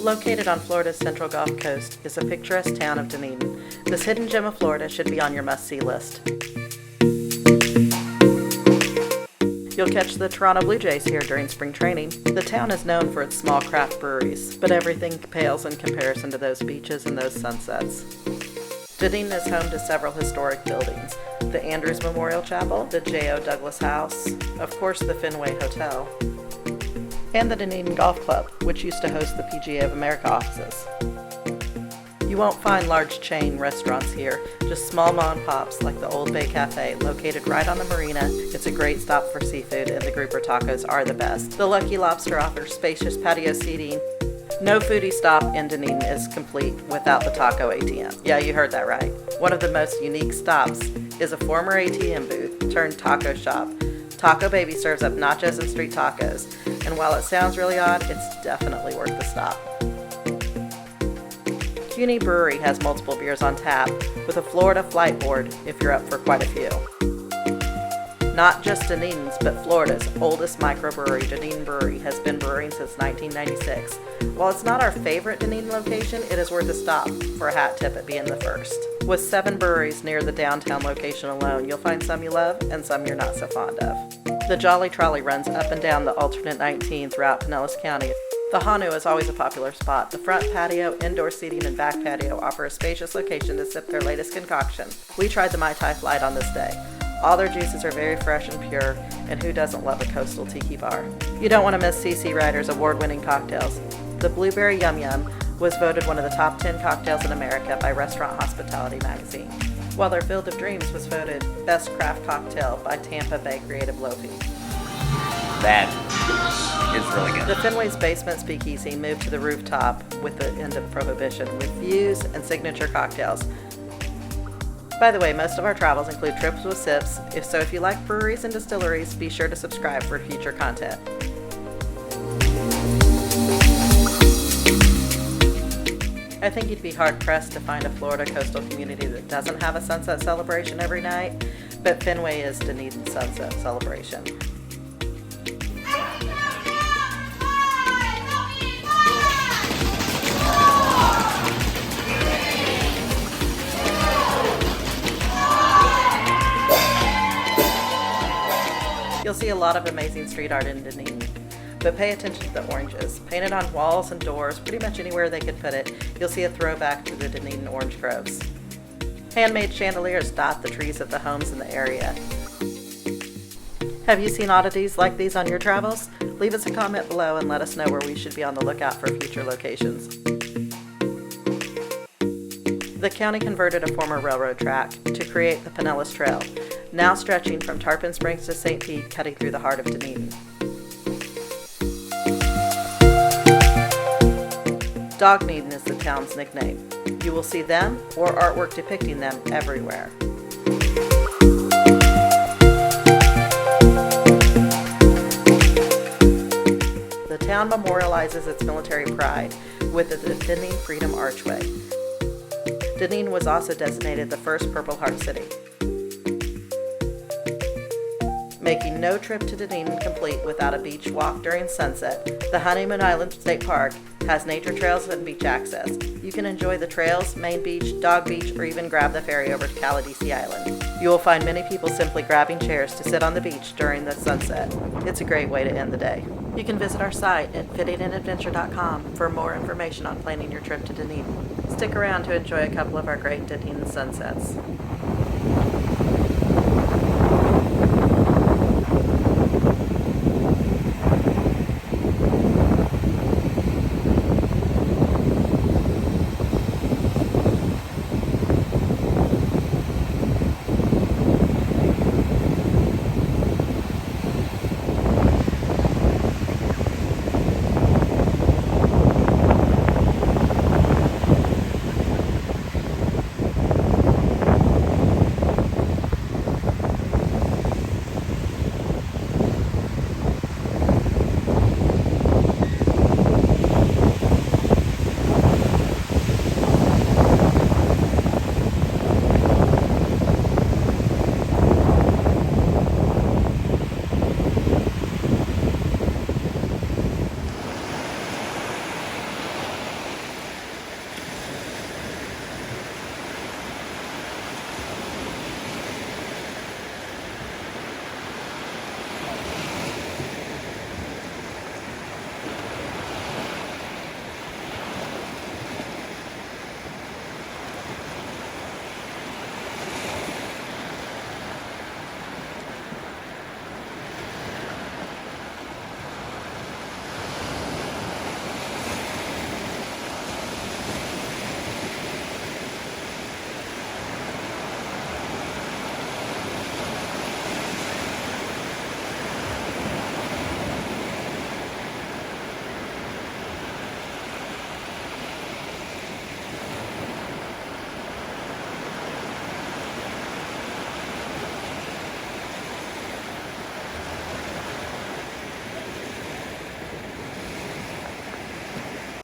Located on Florida's central Gulf Coast is the picturesque town of Dunedin. This hidden gem of Florida should be on your must-see list. You'll catch the Toronto Blue Jays here during spring training. The town is known for its small craft breweries, but everything pales in comparison to those beaches and those sunsets. Dunedin is home to several historic buildings: the Andrews Memorial Chapel, the J.O. Douglas House, of course the Fenway Hotel, and the Dunedin Golf Club, which used to host the PGA of America offices. You won't find large chain restaurants here, just small mom and pops like the Old Bay Cafe, located right on the marina. It's a great stop for seafood, and the grouper tacos are the best. The Lucky Lobster offers spacious patio seating. No foodie stop in Dunedin is complete without the taco ATM. Yeah, you heard that right. One of the most unique stops is a former ATM booth turned taco shop. Taco Baby serves up nachos and street tacos, and while it sounds really odd, it's definitely worth the stop. CUNY Brewery has multiple beers on tap, with a Florida flight board if you're up for quite a few. Not just Dunedin's, but Florida's oldest microbrewery, Dunedin Brewery, has been brewing since 1996. While it's not our favorite Dunedin location, it is worth a stop for a hat tip at being the first. With 7 breweries near the downtown location alone, you'll find some you love and some you're not so fond of. The Jolly Trolley runs up and down the alternate 19 throughout Pinellas County. The Honu is always a popular spot. The front patio, indoor seating, and back patio offer a spacious location to sip their latest concoction. We tried the Mai Tai Flight on this day. All their juices are very fresh and pure, and who doesn't love a coastal tiki bar? You don't want to miss CC Ryder's award-winning cocktails. The Blueberry Yum Yum was voted one of the top 10 cocktails in America by Restaurant Hospitality magazine, while their Field of Dreams was voted Best Craft Cocktail by Tampa Bay Creative Loafing. That is really good. The Fenway's basement speakeasy moved to the Rooftop with the end of Prohibition, with views and signature cocktails. By the way, most of our travels include trips with sips, so if you like breweries and distilleries, be sure to subscribe for future content. I think you'd be hard-pressed to find a Florida coastal community that doesn't have a sunset celebration every night, but Fenway is Dunedin Sunset celebration. You'll see a lot of amazing street art in Dunedin, but pay attention to the oranges. Painted on walls and doors, pretty much anywhere they could put it, you'll see a throwback to the Dunedin orange groves. Handmade chandeliers dot the trees of the homes in the area. Have you seen oddities like these on your travels? Leave us a comment below and let us know where we should be on the lookout for future locations. The county converted a former railroad track to create the Pinellas Trail, now stretching from Tarpon Springs to St. Pete, cutting through the heart of Dunedin. Dunedin is the town's nickname. You will see them or artwork depicting them everywhere. The town memorializes its military pride with the Dunedin Freedom Archway. Dunedin was also designated the first Purple Heart City, making no trip to Dunedin complete without a beach walk during sunset. The Honeymoon Island State Park has nature trails and beach access. You can enjoy the trails, main beach, dog beach, or even grab the ferry over to Caladesi Island. You will find many people simply grabbing chairs to sit on the beach during the sunset. It's a great way to end the day. You can visit our site at fittingandadventure.com for more information on planning your trip to Dunedin. Stick around to enjoy a couple of our great Dunedin sunsets.